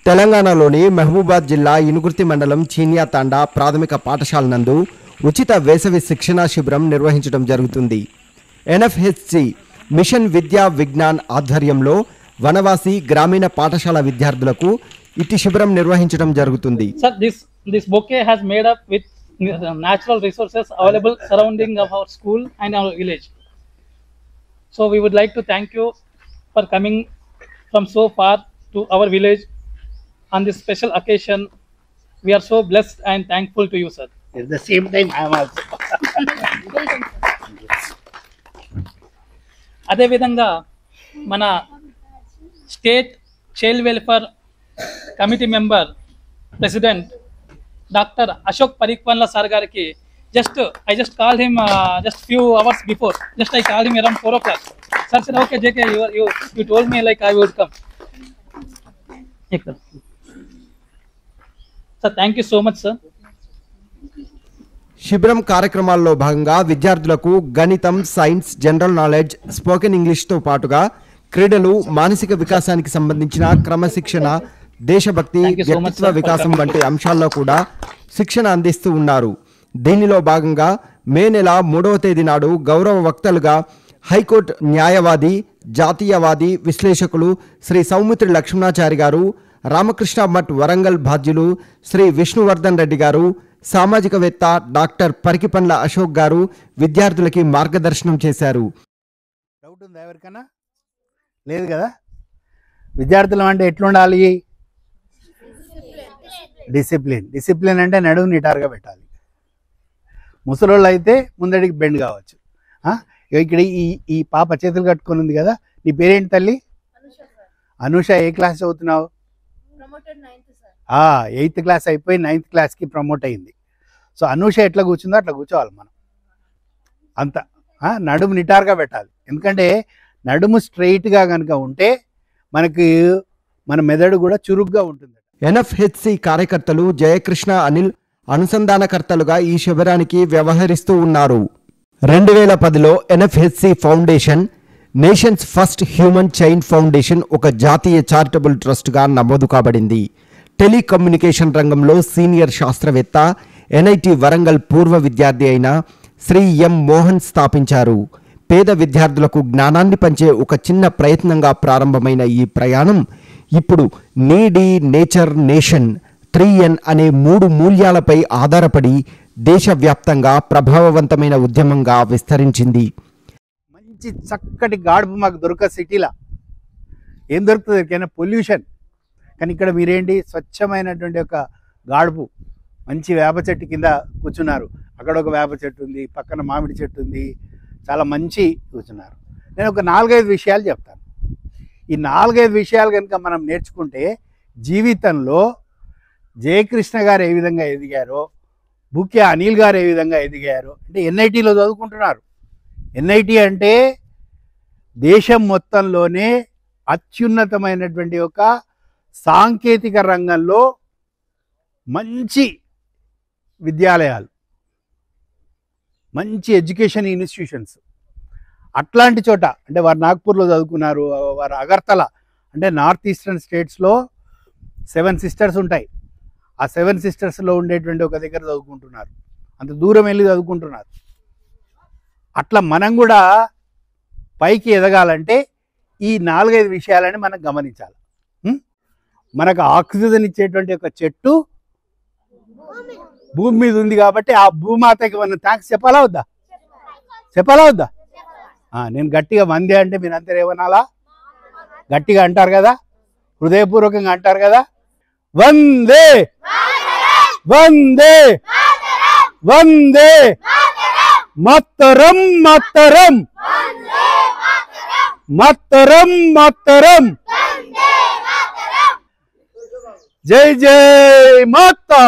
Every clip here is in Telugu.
తెలంగాణలోని మహబూబాద్ జిల్లా ఇనుగుర్తి మండలం చీనియా తాండా ప్రాథమిక పాఠశాల నందు ఉచిత వేసవి శిక్షణా శిబిరం నిర్వహించడం జరుగుతుంది. ఎన్ఎఫ్హెచ్సి మిషన్ విద్యా విజ్ఞాన్ ఆధ్వర్యంలో వనవాసి గ్రామీణ పాఠశాల విద్యార్థులకు ఇట్టి శిబిరం నిర్వహించడం జరుగుతుంది. This bouquet has made up with natural resources available surrounding of our school and our village. So we would like to thank you for coming from so far to our village on this special occasion. We are so blessed and thankful to you, sir. At the same time, I am also. అదే విధంగా మన state child welfare committee member president doctor Ashok పరిక్వన్ల సార్ గారికి I just called him just few hours before. I called him around 4 o'clock. Sir said, okay, JK, you told me like I would come. Sir, thank you so much, sir. శిబిరం కార్యక్రమాల్లో భాగంగా విద్యార్థులకు గణితం, సైన్స్, జనరల్ నాలెడ్జ్, స్పోకెన్ ఇంగ్లీష్తో పాటుగా క్రీడలు, మానసిక వికాసానికి సంబంధించిన క్రమశిక్షణ, దేశభక్తి, వ్యక్తిత్వ వికాసం వంటి అంశాల్లో కూడా శిక్షణ అందిస్తూ ఉన్నారు. దీనిలో భాగంగా మే నెల 3వ తేదీ నాడు గౌరవ వక్తలుగా హైకోర్టు న్యాయవాది, జాతీయవాది, విశ్లేషకులు శ్రీ సౌమిత్రి లక్ష్మణాచారి గారు, రామకృష్ణ మఠ్ వరంగల్ బాధ్యులు శ్రీ విష్ణువర్ధన్ రెడ్డి గారు, సామాజికవేత్త డాక్టర్ పరికిపండ్ల అశోక్ గారు విద్యార్థులకి మార్గదర్శనం చేశారు. డౌట్ ఉందా ఎవరికన్నా? లేదు కదా. విద్యార్థులు అంటే ఎట్లుండాలి? డిసిప్లిన్ అంటే నడుము నిటారుగా పెట్టాలి. ముసలోళ్ళు అయితే ముందడికి బెండ్ కావచ్చు. ఇక్కడ ఈ పాప చేతులు కట్టుకొని ఉంది కదా, నీ పేరేంటి తల్లి? అనుష. ఏ క్లాస్ చదువుతున్నావు? 8th క్లాస్ అయిపోయి 9th క్లాస్కి ప్రమోట్ అయింది. సో అనుష ఎట్లా కూర్చుందో అట్లా కూర్చోవాలి మనం. అంత నడుము నిటారుగా పెట్టాలి. ఎందుకంటే నడుము స్ట్రైట్గా కనుక ఉంటే మనకి మన మెదడు కూడా చురుగ్గా ఉంటుంది. ఎన్ఎఫ్హెచ్సి కార్యకర్తలు జయకృష్ణ, అనిల్ అనుసంధానకర్తలుగా ఈ శిబిరానికి వ్యవహరిస్తూ ఉన్నారు. 2010లో NFHC foundation nations first human chain foundation ఒక జాతీయ చారిటబుల్ ట్రస్ట్గా నమోదు కాబడింది. టెలికమ్యూనికేషన్ రంగంలో సీనియర్ శాస్త్రవేత్త, ఎన్ఐటి వరంగల్ పూర్వ విద్యార్థి అయిన శ్రీ ఎం మోహన్ స్థాపించారు. పేద విద్యార్థులకు జ్ఞానాన్ని పంచే ఒక చిన్న ప్రయత్నంగా ప్రారంభమైన ఈ ప్రయాణం ఇప్పుడు నీడీ, నేచర్, నేషన్, 3N అనే 3 మూల్యాలపై ఆధారపడి దేశవ్యాప్తంగా ప్రభావవంతమైన ఉద్యమంగా విస్తరించింది. మంచి చక్కటి గాడుపు మాకు దొరక సిటీలా ఏం దొరుకుతుంది? ఎక్కడైనా పొల్యూషన్. కానీ ఇక్కడ మీరేంటి స్వచ్ఛమైనటువంటి ఒక గాడుపు, మంచి వేప చెట్టు కింద కూర్చున్నారు. అక్కడ ఒక వేప చెట్టు ఉంది, పక్కన మామిడి చెట్టు ఉంది, చాలా మంచి కూర్చున్నారు. నేను ఒక 4-5 విషయాలు చెప్తాను. ఈ 4-5 విషయాలు కనుక మనం నేర్చుకుంటే జీవితంలో జయకృష్ణ గారు ఏ విధంగా ఎదిగారో, బుకే అనిల్ గారు ఏ విధంగా ఎదిగారో, అంటే ఎన్ఐటీలో చదువుకుంటున్నారు. ఎన్ఐటి అంటే దేశం మొత్తంలోనే అత్యున్నతమైనటువంటి ఒక సాంకేతిక రంగంలో మంచి విద్యాలయాలు, మంచి ఎడ్యుకేషన్ ఇన్స్టిట్యూషన్స్. అట్లాంటి చోట అంటే వారు నాగ్పూర్లో చదువుకున్నారు, వారు అగర్తల అంటే నార్త్ ఈస్టర్న్ స్టేట్స్లో 7 సిస్టర్స్ ఉంటాయి. ఆ 7 సిస్టర్స్లో ఉండేటువంటి ఒక దగ్గర చదువుకుంటున్నారు. అంత దూరం వెళ్ళి చదువుకుంటున్నారు. అట్లా మనం కూడా పైకి ఎదగాలంటే ఈ 4-5 విషయాలని మనం గమనించాలి. మనకు ఆక్సిజన్ ఇచ్చేటువంటి ఒక చెట్టు భూమి మీద ఉంది కాబట్టి ఆ భూమాతకి మనం థ్యాంక్స్ చెప్పాలా వద్దా? నేను గట్టిగా వందే అంటే మీరు అంతా ఏమనాలా? గట్టిగా అంటారు కదా, హృదయపూర్వకంగా అంటారు కదా, వందే వందే వందే మాతరం మాతరం మాతరం మాతరం. జై జై మాతా,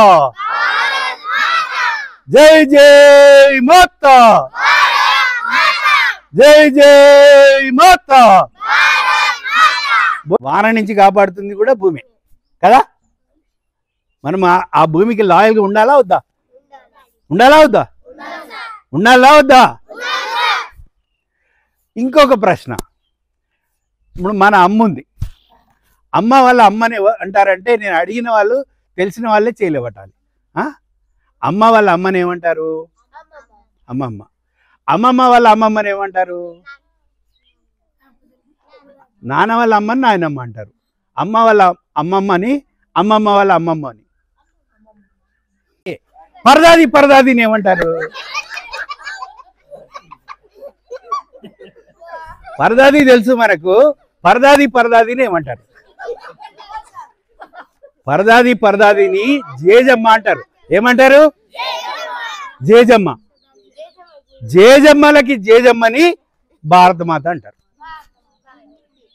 జై జై మాతా, జై జై మాతా. వాన నుంచి కాపాడుతుంది కూడా భూమి కదా. మనం ఆ భూమికి లాయల్గా ఉండాలా వద్దా? ఉండాలా వద్దా? ఇంకొక ప్రశ్న, ఇప్పుడు మన అమ్మ ఉంది. అమ్మ వాళ్ళ అమ్మని అంటారంటే నేను అడిగిన వాళ్ళు తెలిసిన వాళ్ళే చేయలేబట్టాలి. అమ్మ వాళ్ళ అమ్మని ఏమంటారు? అమ్మమ్మ. అమ్మమ్మ వాళ్ళ అమ్మమ్మని ఏమంటారు? నాన్న వాళ్ళ అమ్మని నాయనమ్మ అంటారు. అమ్మ వాళ్ళ అమ్మమ్మని అమ్మమ్మ వాళ్ళ అమ్మమ్మని. పరదాదిని ఏమంటారు? పరదాది తెలుసు మనకు. పరదాదిని ఏమంటారు? పరదాదిని జేజమ్మ అంటారు. ఏమంటారు? జేజమ్మ. జేజమ్మలకి జేజమ్మని భారతమాత అంటారు.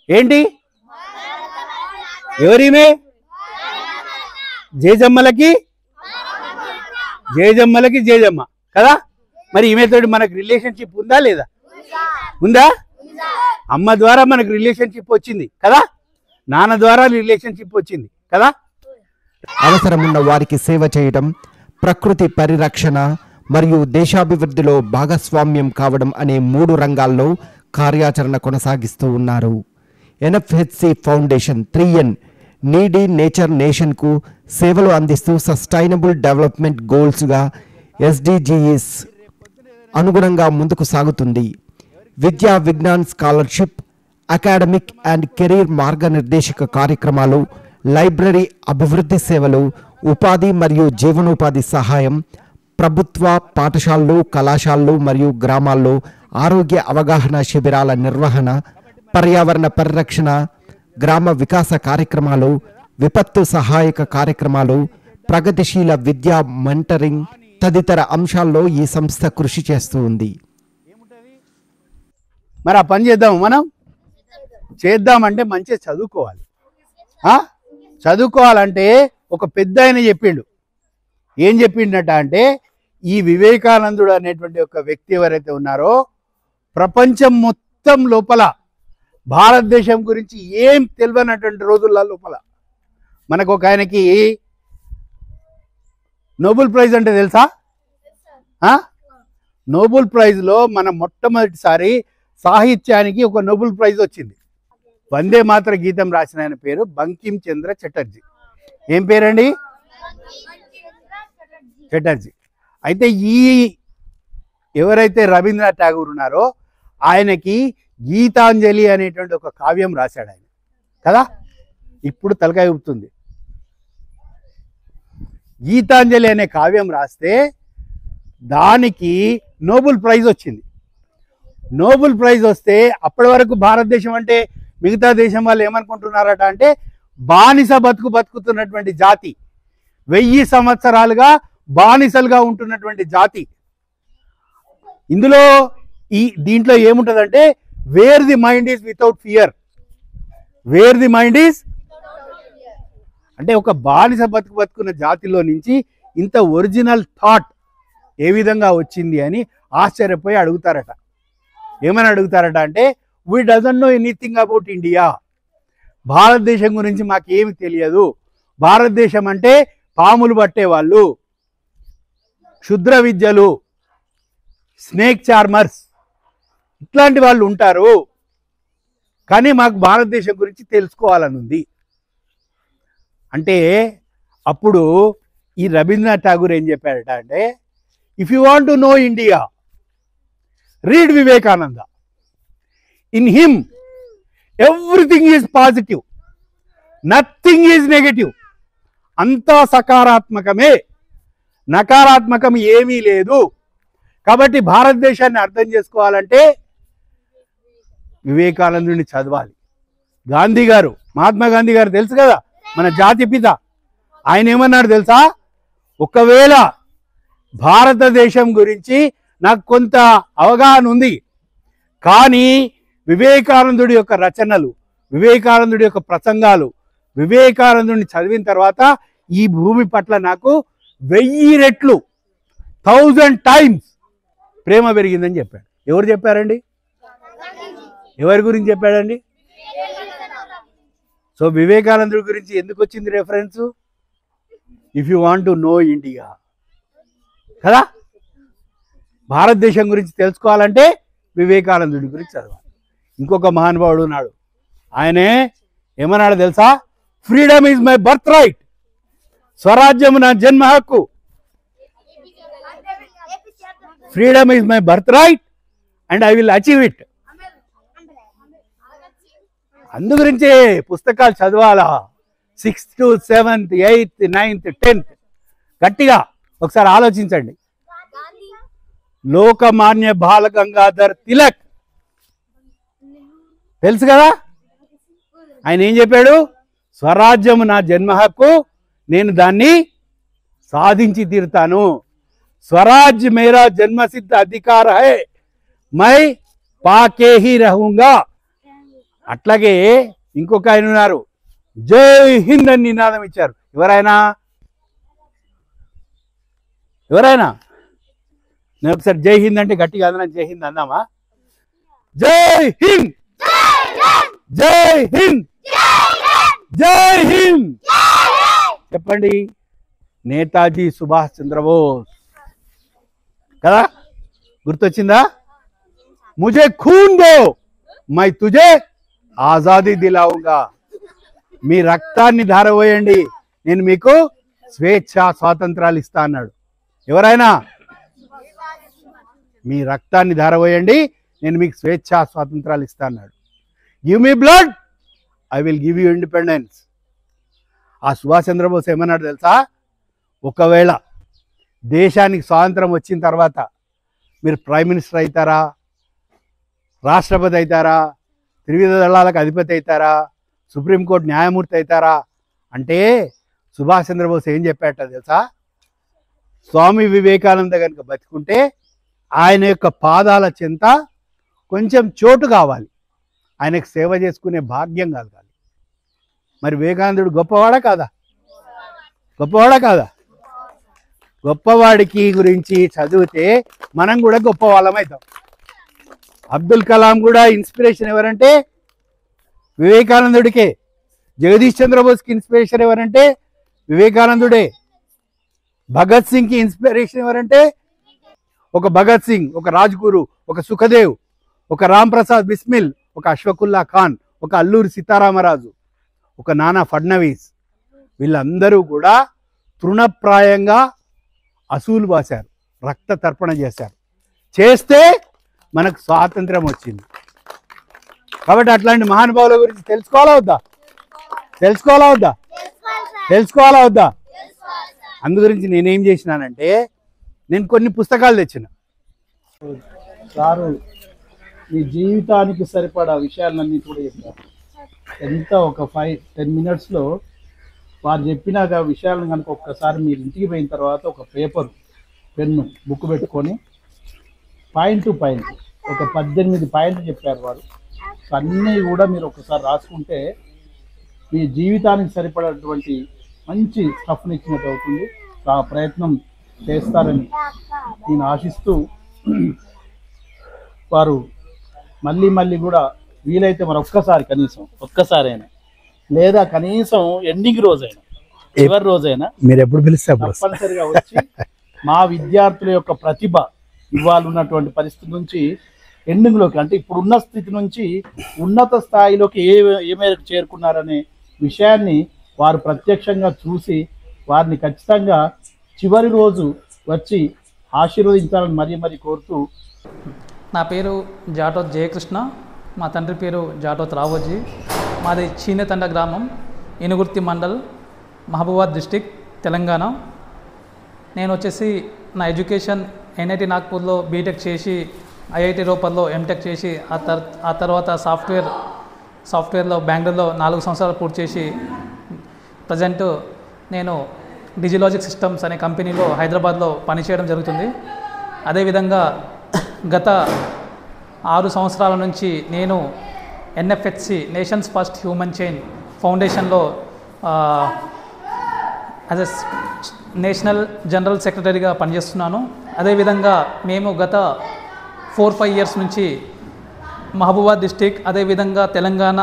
ఏంటి ఎవరిమే? జేజమ్మలకి జేజమ్మ కదా. మరి ఈమెతోటి మనకు రిలేషన్షిప్ ఉందా లేదా? ఉందా? అమ్మ ద్వారా మనకు రిలేషన్షిప్ వచ్చింది కదా, నాన్న ద్వారా రిలేషన్షిప్ వచ్చింది కదా. అవసరమున్న వారికి సేవ చేయడం, ప్రకృతి పరిరక్షణ మరియు దేశాభివృద్ధిలో భాగస్వామ్యం కావడం అనే 3 రంగాల్లో కార్యాచరణ కొనసాగిస్తూ ఉన్నారు. ఎన్ఎఫ్హెచ్సి ఫౌండేషన్ 3N నీడీ నేచర్ నేషన్కు సేవలు అందిస్తూ సస్టైనబుల్ డెవలప్మెంట్ గోల్స్గా SDGs అనుగుణంగా ముందుకు సాగుతుంది. Vidya Vigyan scholarship, academic and career మార్గనిర్దేశక కార్యక్రమాలు, లైబ్రరీ అభివృద్ధి సేవలు, ఉపాధి మరియు జీవనోపాధి సహాయం, ప్రభుత్వ పాఠశాలలు, కళాశాలలు మరియు గ్రామాల్లో ఆరోగ్య అవగాహన శిబిరాల నిర్వహణ, పర్యావరణ పరిరక్షణ, గ్రామ వికాస కార్యక్రమాలు, విపత్తు సహాయక కార్యక్రమాలు, ప్రగతిశీల విద్యా మెంటరింగ్ తదితర అంశాల్లో ఈ సంస్థ కృషి చేస్తూ ఉంది. మరి ఆ పని చేద్దాం. మనం చేద్దామంటే మంచిగా చదువుకోవాలి. చదువుకోవాలంటే ఒక పెద్ద ఆయన చెప్పిండు. ఏం చెప్పిండట అంటే, ఈ వివేకానందుడు అనేటువంటి ఒక వ్యక్తి ఎవరైతే ఉన్నారో ప్రపంచం మొత్తం లోపల భారతదేశం గురించి ఏం తెలియనటువంటి రోజుల లోపల మనకు ఒక ఆయనకి నోబెల్ ప్రైజ్ అంటే తెలుసా? నోబెల్ ప్రైజ్లో మన మొట్టమొదటిసారి సాహిత్యానికి ఒక నోబెల్ ప్రైజ్ వచ్చింది. వందే మాతర గీతం రాసిన ఆయన పేరు బంకిం చంద్ర చటర్జీ. ఏం పేరండి? చటర్జీ. అయితే ఈ ఎవరైతే రవీంద్రనాథ్ ఠాగూర్ ఉన్నారో ఆయనకి గీతాంజలి అనేటువంటి ఒక కావ్యం రాశాడు ఆయన కదా. ఇప్పుడు తలకాయ ఊపుతుంది. గీతాంజలి అనే కావ్యం రాస్తే దానికి నోబెల్ ప్రైజ్ వచ్చింది. నోబెల్ ప్రైజ్ వస్తే అప్పటి వరకు భారతదేశం అంటే మిగతా దేశం వాళ్ళు ఏమనుకుంటున్నారట అంటే బానిస బతుకుతున్నటువంటి జాతి, 1000 సంవత్సరాలుగా బానిసలుగా ఉంటున్నటువంటి జాతి. ఇందులో దీంట్లో ఏముంటుందంటే wear the mind is without fear. Wear the mind is అంటే ఒక బానిస బతుకున్న జాతిలో నుంచి ఇంత ఒరిజినల్ థాట్ ఏ విధంగా వచ్చింది అని ఆశ్చర్యపోయి అడుగుతారట. ఏమని అడుగుతారట అంటే, we doesn't know anything about India. భారతదేశం గురించి మాకేమి తెలియదు. భారతదేశం అంటే పాములు పట్టేవాళ్ళు, క్షుద్ర విద్యలు, స్నేక్ చార్మర్స్, ఇట్లాంటి వాళ్ళు ఉంటారు. కానీ మాకు భారతదేశం గురించి తెలుసుకోవాలని ఉంది అంటే, అప్పుడు ఈ రవీంద్రనాథ్ ఠాగూర్ ఏం చెప్పాడట అంటే, if you want to know India, read Vivekananda. In him, everything is positive. Nothing is negative. అంతా సకారాత్మకమే, నకారాత్మకం ఏమీ లేదు. కాబట్టి భారతదేశాన్ని అర్థం చేసుకోవాలంటే వివేకానందుని చదవాలి. గాంధీ గారు, మహాత్మా గాంధీ గారు తెలుసు కదా, మన జాతి పిత. ఆయన ఏమన్నాడు తెలుసా? ఒకవేళ భారతదేశం గురించి నాకు కొంత అవగాహన ఉంది, కానీ వివేకానందుడి యొక్క రచనలు, వివేకానందుడి యొక్క ప్రసంగాలు, వివేకానందుడిని చదివిన తర్వాత ఈ భూమి పట్ల నాకు 1000 రెట్లు 1000 times ప్రేమ పెరిగిందని చెప్పాడు. ఎవరు చెప్పారండి? ఎవరి గురించి చెప్పాడండి? సో వివేకానందుడి గురించి ఎందుకు వచ్చింది reference? If you want to know India కదా. భారతదేశం గురించి తెలుసుకోవాలంటే వివేకానందుడి గురించి చదవాలి. ఇంకొక మహానుభావుడు ఉన్నాడు. ఆయనే ఏమన్నాడు తెలుసా? Freedom is my birth right. స్వరాజ్యం నా జన్మ హక్కు. Freedom is my birth right and I will achieve it. అందు గురించే పుస్తకాలు చదవాలా. 6th, 7th, 8th, 9th, 10th. గట్టిగా ఒకసారి ఆలోచించండి. లోకమాన్య బాల గంగాధర్ తిలక్ తెలుసు కదా, ఆయన ఏం చెప్పాడు? స్వరాజ్యము నా జన్మ హక్కు, నేను దాన్ని సాధించి తీరుతాను. స్వరాజ్ మేరా జన్మసిద్ధ అధికార హై, మై పాకే హీ రహూంగా. అట్లాగే ఇంకొక ఆయన ఉన్నారు, జై హింద్ అని నినాదం ఇచ్చారు. ఎవరైనా నేను ఒకసారి జై హింద్ అంటే గట్టిగా అందరం జై హింద్ అందామా? జై హింద్, జై హింద్, జై హింద్ చెప్పండి. నేతాజీ సుభాష్ చంద్రబోస్ కదా, గుర్తొచ్చిందా? ముझे खून दो मैं तुझे ఆజాదీ దిలావుగా. మీ రక్తాన్ని ధారపోయండి, నేను మీకు స్వేచ్ఛ స్వాతంత్రాలు ఇస్తా అన్నాడు. ఎవరైనా మీ రక్తాన్ని ధారపోయండి, నేను మీకు స్వేచ్ఛ స్వాతంత్రాలు ఇస్తా అన్నాడు. Give me blood, I will give you independence. ఆ సుభాష్ చంద్రబోస్ ఏమన్నాడు తెలుసా? ఒకవేళ దేశానికి స్వాతంత్రం వచ్చిన తర్వాత మీరు ప్రైమ్ మినిస్టర్ అవుతారా, రాష్ట్రపతి అవుతారా, త్రివిధ దళాలకు అధిపతి అవుతారా, సుప్రీంకోర్టు న్యాయమూర్తి అవుతారా అంటే సుభాష్ చంద్రబోస్ ఏం చెప్పాట తెలుసా? స్వామి వివేకానంద కనుక బతికుంటే ఆయన యొక్క పాదాల చెంత కొంచెం చోటు కావాలి, ఆయనకు సేవ చేసుకునే భాగ్యం కలగాలి. మరి వివేకానందుడు గొప్పవాడా కాదా? గొప్పవాడా కాదా? గొప్పవాడికి గురించి చదివితే మనం కూడా గొప్ప వాళ్ళం అవుతాం. అబ్దుల్ కలాం కూడా ఇన్స్పిరేషన్ ఎవరంటే వివేకానందుడికే. జగదీష్ చంద్రబోస్కి ఇన్స్పిరేషన్ ఎవరంటే వివేకానందుడే. భగత్ సింగ్కి ఇన్స్పిరేషన్ ఎవరంటే ఒక భగత్ సింగ్, ఒక రాజ్గురు, ఒక సుఖదేవ్, ఒక రామ్ ప్రసాద్ బిస్మిల్, ఒక అశ్వకుల్లా ఖాన్, ఒక అల్లూరి సీతారామరాజు, ఒక నానా ఫడ్నవీస్. వీళ్ళందరూ కూడా తృణప్రాయంగా అసూలు బాశారు, రక్త తర్పణ చేశారు. చేస్తే మనకు స్వాతంత్రం వచ్చింది. కాబట్టి అట్లాంటి మహానుభావుల గురించి తెలుసుకోవాలా వద్దా? తెలుసుకోవాలా వద్దా? తెలుసుకోవాలా వద్దా? అందు గురించి నేనేం చేసినానంటే నేను కొన్ని పుస్తకాలు తెచ్చిన. సారు మీ జీవితానికి సరిపడా విషయాలన్నీ కూడా చెప్పారు. ఎంత ఒక 5-10 minutesలో వారు చెప్పినాక విషయాలను కనుక ఒక్కసారి మీరు ఇంటికి పోయిన తర్వాత ఒక పేపర్, పెన్ను, బుక్ పెట్టుకొని పాయింట్ టు పాయింట్ ఒక 18 పాయింట్లు చెప్పారు వారు. అన్నీ కూడా మీరు ఒకసారి రాసుకుంటే మీ జీవితానికి సరిపడేటువంటి మంచి స్టఫ్ని ఇచ్చినట్టు అవుతుంది. ఆ ప్రయత్నం చేస్తారని నేను ఆశిస్తూ, వారు మళ్ళీ మళ్ళీ కూడా వీలైతే మరి ఒక్కసారైనా లేదా కనీసం ఎండింగ్ రోజైనా, చివరి రోజైనా మీరు ఎప్పుడు పిలిస్తే తప్పనిసరిగా వచ్చి మా విద్యార్థుల యొక్క ప్రతిభ ఇవాళ ఉన్నటువంటి పరిస్థితి నుంచి ఎండింగ్లోకి, అంటే ఇప్పుడున్న స్థితి నుంచి ఉన్నత స్థాయిలోకి ఏ మేరకు చేరుకున్నారనే విషయాన్ని వారు ప్రత్యక్షంగా చూసి వారిని ఖచ్చితంగా చివరి రోజు వచ్చి ఆశీర్వదించాలని మరీ కోరుతూ. నా పేరు జాటోత్ జయకృష్ణ, మా తండ్రి పేరు జాటోత్ రావోజీ. మాది చీనేతండ గ్రామం, ఇనుగుర్తి మండల్, మహబూబాద్ డిస్టిక్, తెలంగాణ. నేను వచ్చేసి నా ఎడ్యుకేషన్ ఎన్ఐటి నాగ్పూర్లో బీటెక్ చేసి, ఐఐటి రూపంలో ఎంటెక్ చేసి, ఆ తర్వాత సాఫ్ట్వేర్లో బెంగళూరులో 4 సంవత్సరాలు పూర్తి చేసి ప్రజెంట్ నేను డిజిలాజిక్ సిస్టమ్స్ అనే కంపెనీలో హైదరాబాద్లో పనిచేయడం జరుగుతుంది. అదేవిధంగా గత 6 సంవత్సరాల నుంచి నేను NFHC nations first human chain ఫౌండేషన్లో యాజ్ ఎ నేషనల్ జనరల్ సెక్రటరీగా పనిచేస్తున్నాను. అదేవిధంగా మేము గత 4-5 years నుంచి మహబూబాద్ డిస్టిక్, అదేవిధంగా తెలంగాణ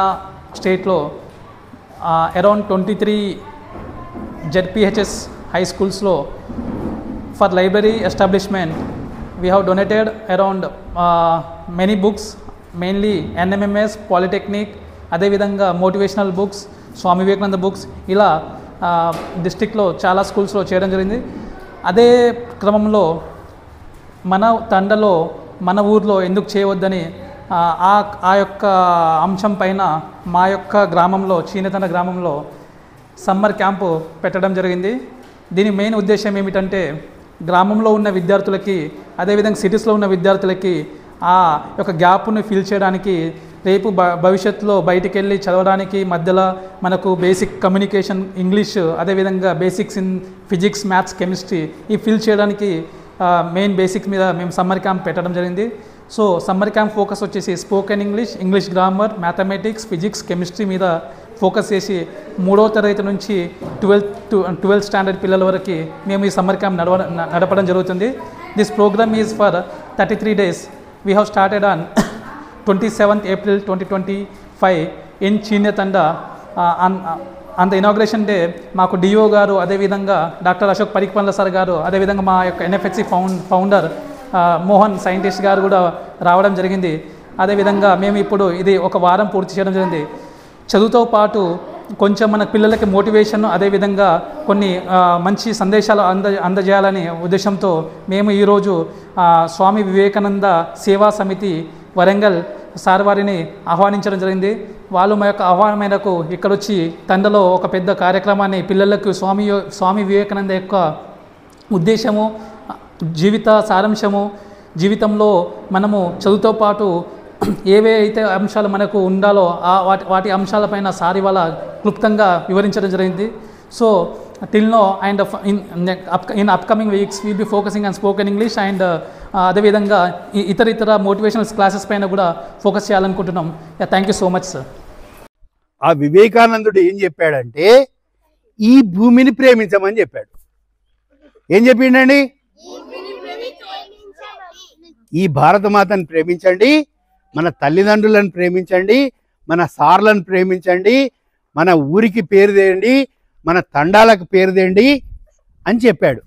స్టేట్లో అరౌండ్ 23 ZPHS హై స్కూల్స్లో for library establishment we have donated around many books, mainly NMMS, Polytechnic, అదేవిధంగా motivational books, Swami Vivekananda books ఇలా డిస్టిక్లో చాలా స్కూల్స్లో చేయడం జరిగింది. అదే క్రమంలో మన తండలో మన ఊర్లో ఎందుకు చేయవద్దని ఆ యొక్క అంశం పైన మా యొక్క గ్రామంలో చీనతండ గ్రామంలో సమ్మర్ క్యాంపు పెట్టడం జరిగింది. దీని మెయిన్ ఉద్దేశం ఏమిటంటే గ్రామంలో ఉన్న విద్యార్థులకి అదేవిధంగా సిటీస్లో ఉన్న విద్యార్థులకి ఆ యొక్క గ్యాప్ను ఫిల్ చేయడానికి రేపు భవిష్యత్తులో బయటికి వెళ్ళి చదవడానికి మధ్యలో మనకు బేసిక్ కమ్యూనికేషన్ ఇంగ్లీష్ అదేవిధంగా basics in physics maths chemistry ఈ ఫిల్ చేయడానికి మెయిన్ బేసిక్స్ మీద మేము సమ్మర్ క్యాంప్ పెట్టడం జరిగింది. సో సమ్మర్ క్యాంప్ ఫోకస్ వచ్చేసి spoken English grammar, mathematics, physics, chemistry మీద ఫోకస్ చేసి 3వ తరగతి నుంచి 12th స్టాండర్డ్ పిల్లల వరకు మేము ఈ సమ్మర్ క్యాంప్ నడపడం జరుగుతుంది. This programme is for 33 days. We have started on 27th April 2025 in Chinathanda. On the inauguration day మాకు డిఓ గారు అదేవిధంగా డాక్టర్ అశోక్ పరిక్వన్ల సార్ గారు అదేవిధంగా మా యొక్క ఎన్ఎఫ్హెచ్సి ఫౌండర్ మోహన్ సైంటిస్ట్ గారు కూడా రావడం జరిగింది. అదేవిధంగా మేము ఇప్పుడు ఇది ఒక వారం పూర్తి చేయడం జరిగింది. చదువుతో పాటు కొంచెం మన పిల్లలకి మోటివేషన్ అదేవిధంగా కొన్ని మంచి సందేశాలు అందజేయాలనే ఉద్దేశంతో మేము ఈరోజు స్వామి వివేకానంద సేవా సమితి వరంగల్ సార్ వారిని ఆహ్వానించడం జరిగింది. వాళ్ళు మా యొక్క ఆహ్వానం మేరకు ఇక్కడ వచ్చి తండలో ఒక పెద్ద కార్యక్రమాన్ని పిల్లలకు స్వామి వివేకానంద యొక్క ఉద్దేశము, జీవిత సారాంశము, జీవితంలో మనము చదువుతో పాటు ఏవైతే అంశాలు మనకు ఉండాలో వాటి అంశాలపైన సారి వాళ్ళ క్లుప్తంగా వివరించడం జరిగింది. So till now and in upcoming weeks will be focusing on spoken English అండ్ అదేవిధంగా ఇతర మోటివేషనల్ క్లాసెస్ పైన కూడా ఫోకస్ చేయాలనుకుంటున్నాం. Thank you so much sir. ఆ వివేకానందుడు ఏం చెప్పాడంటే ఈ భూమిని ప్రేమించమని చెప్పాడు. ఏం చెప్పిండండి? ఈ భారతమాతను ప్రేమించండి, మన తల్లిదండ్రులను ప్రేమించండి, మన సార్లను ప్రేమించండి, మన ఊరికి పేరు తేయండి, మన తండాలకు పేరు తేయండి అని చెప్పాడు.